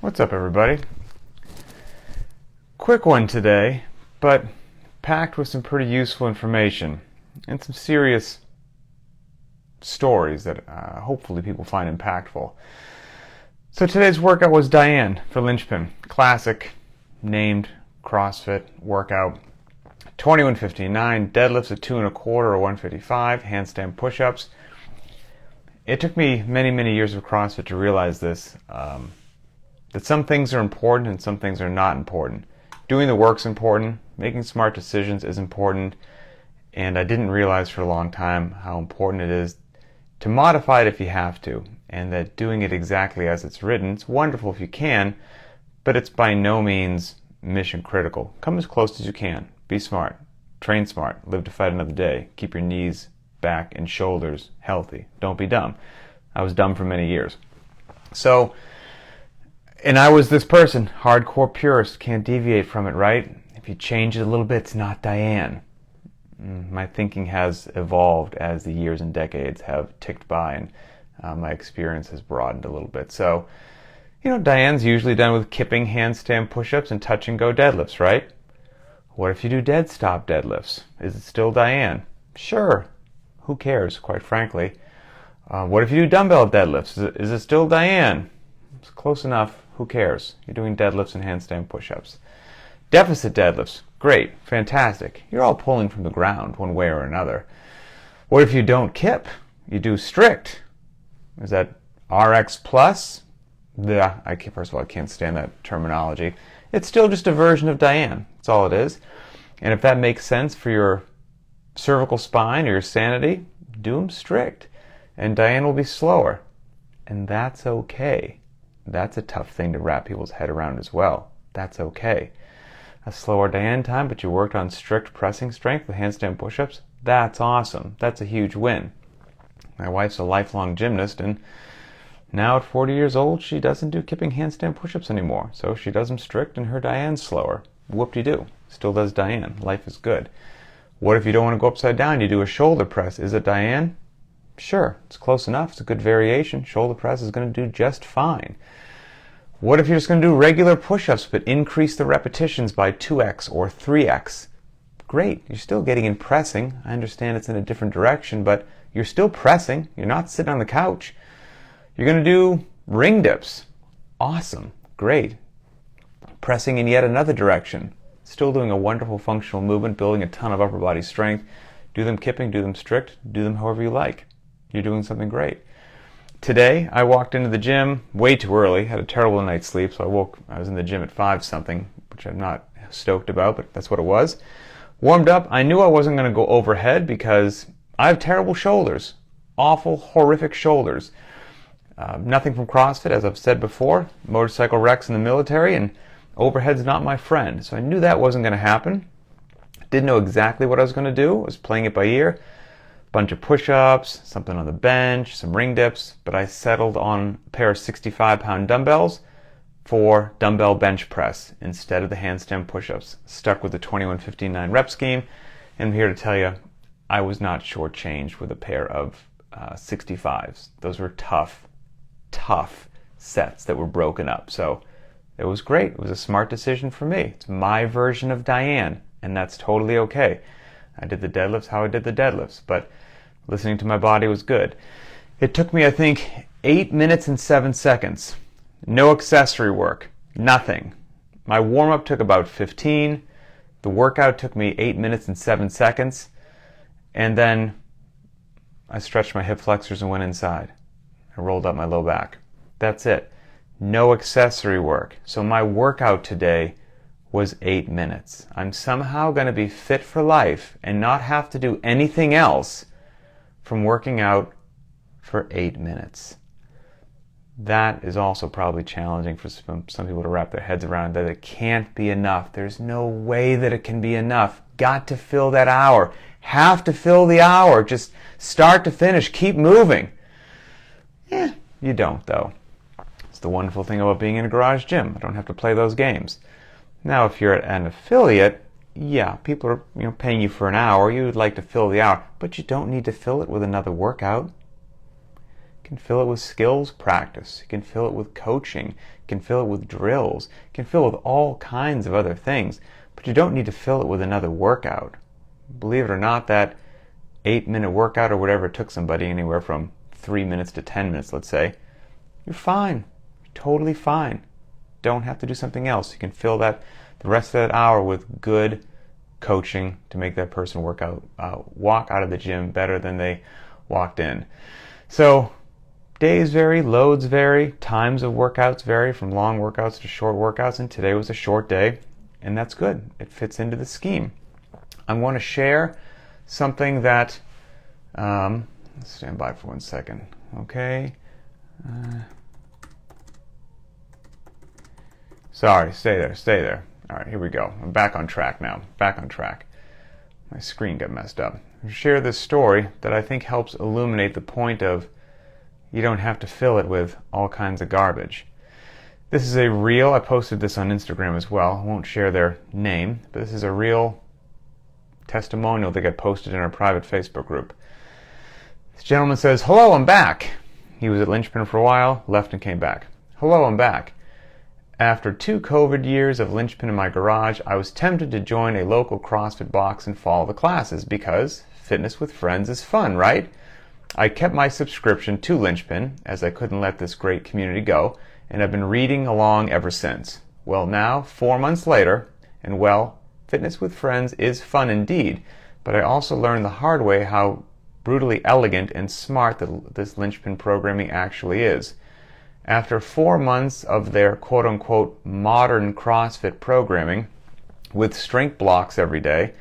What's up, everybody? Quick one today, but packed with some pretty useful information and some serious stories that hopefully people find impactful. So today's workout was Diane for Linchpin. Classic named CrossFit workout. 21:59, deadlifts at 2 1/4 or 155, handstand push-ups. It took me many years of CrossFit to realize this, that some things are important and some things are not important. Doing the work's important, making smart decisions is important, and I didn't realize for a long time how important it is to modify it if you have to, and that doing it exactly as it's written, it's wonderful if you can, but it's by no means mission critical. Come as close as you can. Be smart. Train smart. Live to fight another day. Keep your knees, back, and shoulders healthy. Don't be dumb. I was dumb for many years. And I was this person, hardcore purist, can't deviate from it, right? If you change it a little bit, it's not Diane. My thinking has evolved as the years and decades have ticked by, and my experience has broadened a little bit. So, Diane's usually done with kipping, handstand push-ups, and touch-and-go deadlifts, right? What if you do dead stop deadlifts? Is it still Diane? Sure. Who cares, quite frankly? What if you do dumbbell deadlifts? Is it still Diane? It's close enough. Who cares? You're doing deadlifts and handstand push-ups. Deficit deadlifts. Great. Fantastic. You're all pulling from the ground one way or another. What if you don't kip? You do strict. Is that RX plus? First of all, I can't stand that terminology. It's still just a version of Diane. That's all it is. And if that makes sense for your cervical spine or your sanity, do them strict. And Diane will be slower. And that's okay. That's a tough thing to wrap people's head around as well. That's okay. A slower Diane time, but you worked on strict pressing strength with handstand push-ups, that's awesome. That's a huge win. My wife's a lifelong gymnast, and now at 40 years old, she doesn't do kipping handstand push-ups anymore. So she does them strict, and her Diane's slower. Whoop-de-doo. Still does Diane. Life is good. What if you don't want to go upside down? You do a shoulder press. Is it Diane? Sure, it's close enough. It's a good variation. Shoulder press is going to do just fine. What if you're just going to do regular push-ups but increase the repetitions by 2x or 3x? Great. You're still getting in pressing. I understand it's in a different direction, but you're still pressing. You're not sitting on the couch. You're going to do ring dips. Awesome. Great. Pressing in yet another direction. Still doing a wonderful functional movement, building a ton of upper body strength. Do them kipping, do them strict, do them however you like. You're doing something great. Today, I walked into the gym way too early, had a terrible night's sleep, so I was in the gym at 5-something, which I'm not stoked about, but that's what it was. Warmed up, I knew I wasn't going to go overhead because I have terrible shoulders. Awful, horrific shoulders. Nothing from CrossFit, as I've said before. Motorcycle wrecks in the military, and overhead's not my friend. So I knew that wasn't going to happen. Didn't know exactly what I was going to do. I was playing it by ear. Bunch of push-ups, something on the bench, some ring dips, but I settled on a pair of 65-pound dumbbells for dumbbell bench press instead of the handstand push-ups. Stuck with the 21:59 rep scheme, and I'm here to tell you I was not shortchanged with a pair of 65s. Those were tough sets that were broken up. So it was great. It was a smart decision for me. It's my version of Diane, and that's totally okay. I did the deadlifts how I did the deadlifts, but listening to my body was good. It took me, I think, 8 minutes and 7 seconds. No accessory work. Nothing. My warm-up took about 15. The workout took me 8 minutes and 7 seconds. And then I stretched my hip flexors and went inside. I rolled up my low back. That's it. No accessory work. So my workout today was 8 minutes. I'm somehow going to be fit for life and not have to do anything else from working out for 8 minutes. That is also probably challenging for some people to wrap their heads around, that it can't be enough. There's no way that it can be enough. Got to fill that hour. Have to fill the hour. Just start to finish. Keep moving. You don't, though. It's the wonderful thing about being in a garage gym. I don't have to play those games. Now, if you're an affiliate, yeah, people are paying you for an hour. You would like to fill the hour, but you don't need to fill it with another workout. You can fill it with skills practice. You can fill it with coaching. You can fill it with drills. You can fill it with all kinds of other things. But you don't need to fill it with another workout. Believe it or not, that 8-minute workout or whatever it took somebody, anywhere from 3 minutes to 10 minutes, let's say, you're fine. You're totally fine. Don't have to do something else. You can fill that the rest of that hour with good coaching to make that person walk out of the gym better than they walked in. So days vary, loads vary, times of workouts vary from long workouts to short workouts, and today was a short day, and that's good. It fits into the scheme. I'm going to share something that, stand by for 1 second, okay? Sorry, stay there. All right, here we go. I'm back on track now. Back on track. My screen got messed up. I'll share this story that I think helps illuminate the point of you don't have to fill it with all kinds of garbage. This is a real, I posted this on Instagram as well. I won't share their name, but this is a real testimonial that got posted in our private Facebook group. This gentleman says, "Hello, I'm back." He was at Linchpin for a while, left and came back. "Hello, I'm back. After 2 COVID years of Linchpin in my garage, I was tempted to join a local CrossFit box and follow the classes because fitness with friends is fun, right? I kept my subscription to Linchpin as I couldn't let this great community go, and I've been reading along ever since. Well, now, 4 months later, and well, fitness with friends is fun indeed, but I also learned the hard way how brutally elegant and smart this Linchpin programming actually is. After 4 months of their quote-unquote modern CrossFit programming with strength blocks every day,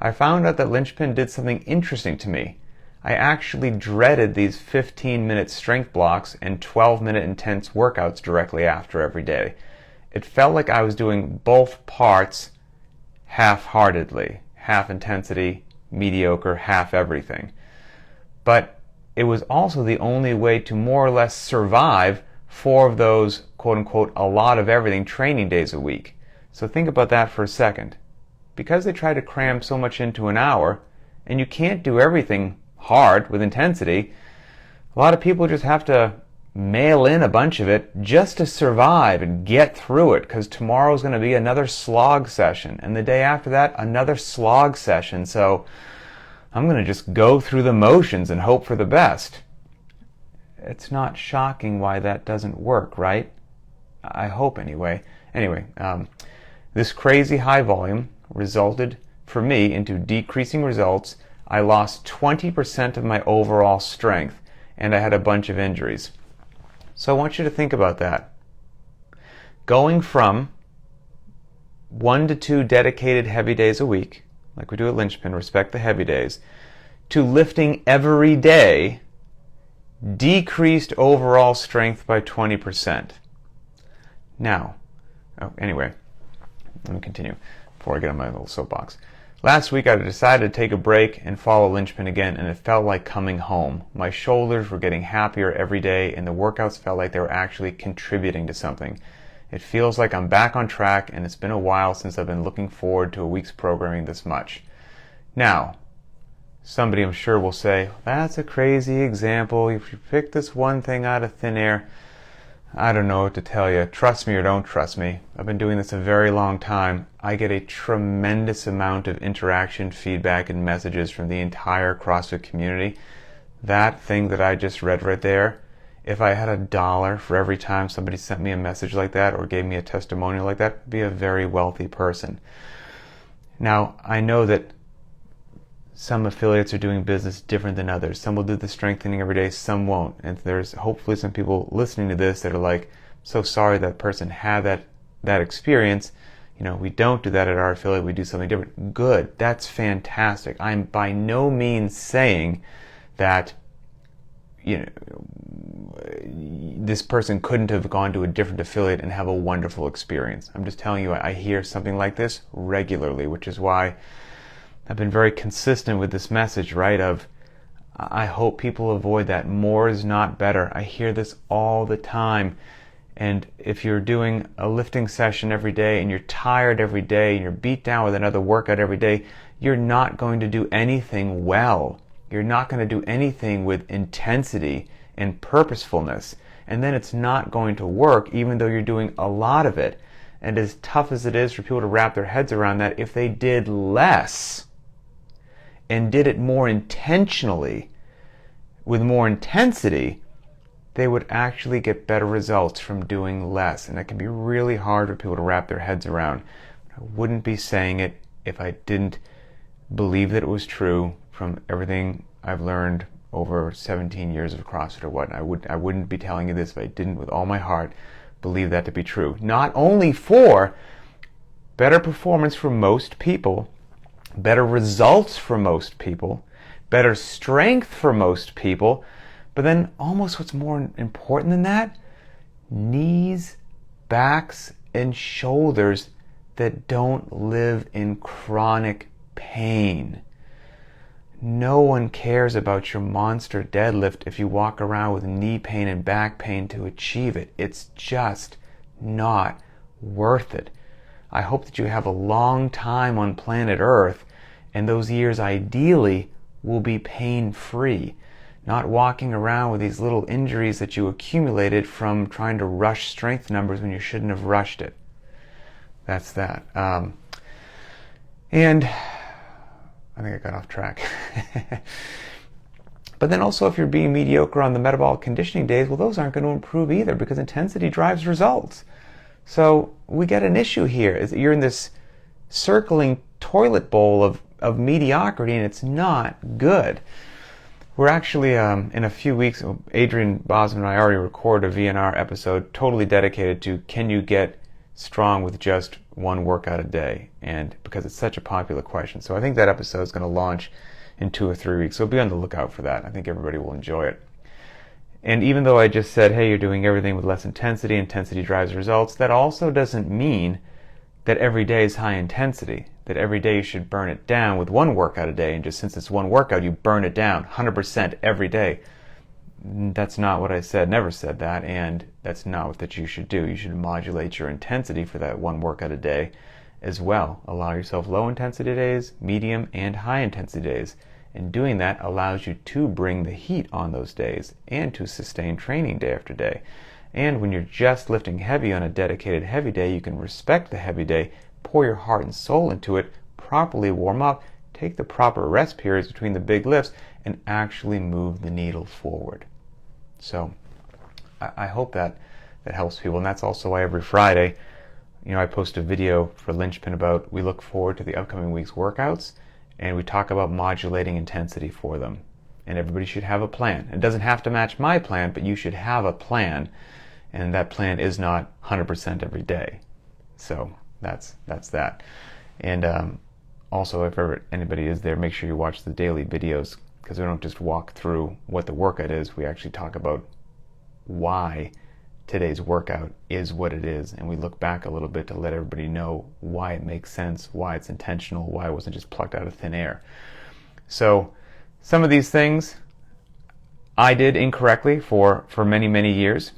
I found out that Linchpin did something interesting to me. I actually dreaded these 15-minute strength blocks and 12-minute intense workouts directly after every day. It felt like I was doing both parts half-heartedly, half intensity, mediocre, half everything. But it was also the only way to more or less survive 4 of those quote-unquote a lot of everything training days a week. So think about that for a second. Because they try to cram so much into an hour, and you can't do everything hard with intensity, a lot of people just have to mail in a bunch of it just to survive and get through it, because tomorrow's going to be another slog session, and the day after that, another slog session. So I'm going to just go through the motions and hope for the best. It's not shocking why that doesn't work, right? I hope anyway. Anyway, this crazy high volume resulted for me into decreasing results. I lost 20% of my overall strength, and I had a bunch of injuries. So I want you to think about that. Going from 1 to 2 dedicated heavy days a week, like we do at Linchpin, respect the heavy days, to lifting every day, decreased overall strength by 20%. Now, anyway, let me continue before I get on my little soapbox. Last week I decided to take a break and follow Linchpin again, and it felt like coming home. My shoulders were getting happier every day, and the workouts felt like they were actually contributing to something. It feels like I'm back on track, and it's been a while since I've been looking forward to a week's programming this much. Now, somebody I'm sure will say, that's a crazy example. If you pick this one thing out of thin air, I don't know what to tell you. Trust me or don't trust me. I've been doing this a very long time. I get a tremendous amount of interaction, feedback, and messages from the entire CrossFit community. That thing that I just read right there, if I had $1 for every time somebody sent me a message like that or gave me a testimonial like that, I'd be a very wealthy person. Now, I know that some affiliates are doing business different than others. Some will do the strengthening every day, some won't. And there's hopefully some people listening to this that are like, so sorry that person had that experience. You know, we don't do that at our affiliate, we do something different. Good, that's fantastic. I'm by no means saying that, you know, this person couldn't have gone to a different affiliate and have a wonderful experience. I'm just telling you, I hear something like this regularly, which is why I've been very consistent with this message, right, of I hope people avoid that. More is not better. I hear this all the time. And if you're doing a lifting session every day and you're tired every day and you're beat down with another workout every day, you're not going to do anything well. You're not going to do anything with intensity and purposefulness. And then it's not going to work even though you're doing a lot of it. And as tough as it is for people to wrap their heads around that, if they did less and did it more intentionally, with more intensity, they would actually get better results from doing less. And that can be really hard for people to wrap their heads around. I wouldn't be saying it if I didn't believe that it was true from everything I've learned over 17 years of CrossFit or what. I wouldn't be telling you this if I didn't, with all my heart, believe that to be true. Not only for better performance for most people, better results for most people, better strength for most people, but then almost what's more important than that, knees, backs, and shoulders that don't live in chronic pain. No one cares about your monster deadlift if you walk around with knee pain and back pain to achieve it. It's just not worth it. I hope that you have a long time on planet Earth, and those years ideally will be pain-free. Not walking around with these little injuries that you accumulated from trying to rush strength numbers when you shouldn't have rushed it. That's that. And I think I got off track. But then also, if you're being mediocre on the metabolic conditioning days, well, those aren't going to improve either, because intensity drives results. So we get an issue here, is that you're in this circling toilet bowl of mediocrity, and it's not good. We're actually, in a few weeks, Adrian Bosman and I already recorded a VNR episode totally dedicated to can you get strong with just one workout a day, and because it's such a popular question. So I think that episode is going to launch in 2 or 3 weeks, so be on the lookout for that. I think everybody will enjoy it. And even though I just said, hey, you're doing everything with less intensity, intensity drives results, that also doesn't mean that every day is high intensity, that every day you should burn it down with one workout a day, and just since it's one workout, you burn it down 100% every day. That's not what I said, never said that, and that's not what that you should do. You should modulate your intensity for that one workout a day as well. Allow yourself low intensity days, medium, and high intensity days. And doing that allows you to bring the heat on those days and to sustain training day after day. And when you're just lifting heavy on a dedicated heavy day, you can respect the heavy day, pour your heart and soul into it, properly warm up, take the proper rest periods between the big lifts, and actually move the needle forward. So I hope that helps people. And that's also why every Friday, I post a video for Linchpin about we look forward to the upcoming week's workouts, and we talk about modulating intensity for them. And everybody should have a plan. It doesn't have to match my plan, but you should have a plan. And that plan is not 100% every day. So that's that. And also, if ever anybody is there, make sure you watch the daily videos, because we don't just walk through what the workout is. We actually talk about why today's workout is what it is, and we look back a little bit to let everybody know why it makes sense, why it's intentional, why it wasn't just plucked out of thin air. So some of these things I did incorrectly for many, many years,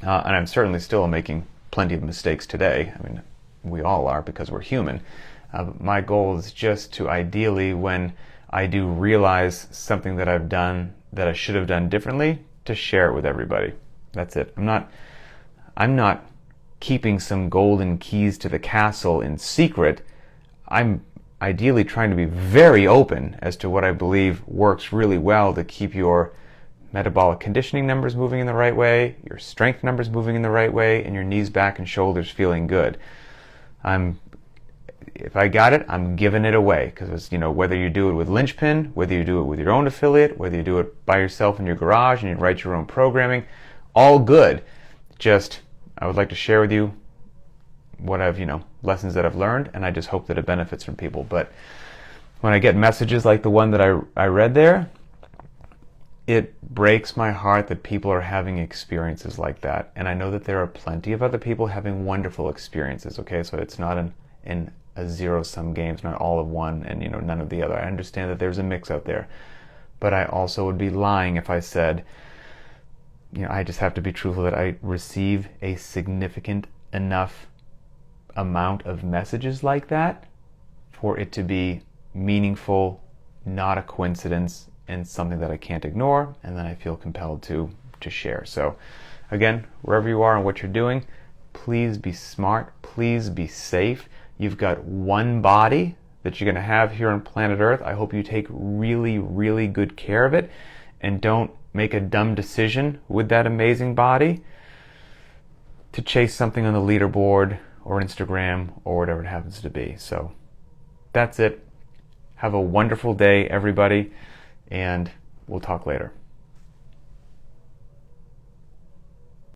and I'm certainly still making plenty of mistakes today. I mean, we all are, because we're human. My goal is just to ideally, when I do realize something that I've done that I should have done differently, to share it with everybody. That's it. I'm not keeping some golden keys to the castle in secret. I'm ideally trying to be very open as to what I believe works really well to keep your metabolic conditioning numbers moving in the right way, your strength numbers moving in the right way, and your knees, back, and shoulders feeling good. If I got it, I'm giving it away, because whether you do it with Linchpin, whether you do it with your own affiliate, whether you do it by yourself in your garage and you write your own programming, all good. Just, I would like to share with you what I've, lessons that I've learned, and I just hope that it benefits from people. But when I get messages like the one that I read there, it breaks my heart that people are having experiences like that. And I know that there are plenty of other people having wonderful experiences, okay? So it's not a zero-sum game. It's not all of one and, none of the other. I understand that there's a mix out there. But I also would be lying if I said, I just have to be truthful that I receive a significant enough amount of messages like that for it to be meaningful, not a coincidence, and something that I can't ignore, and then I feel compelled to to share. So again, wherever you are and what you're doing, please be smart, please be safe. You've got one body that you're going to have here on planet Earth. I hope you take really, really good care of it and don't make a dumb decision with that amazing body to chase something on the leaderboard or Instagram or whatever it happens to be. So that's it. Have a wonderful day, everybody, and we'll talk later.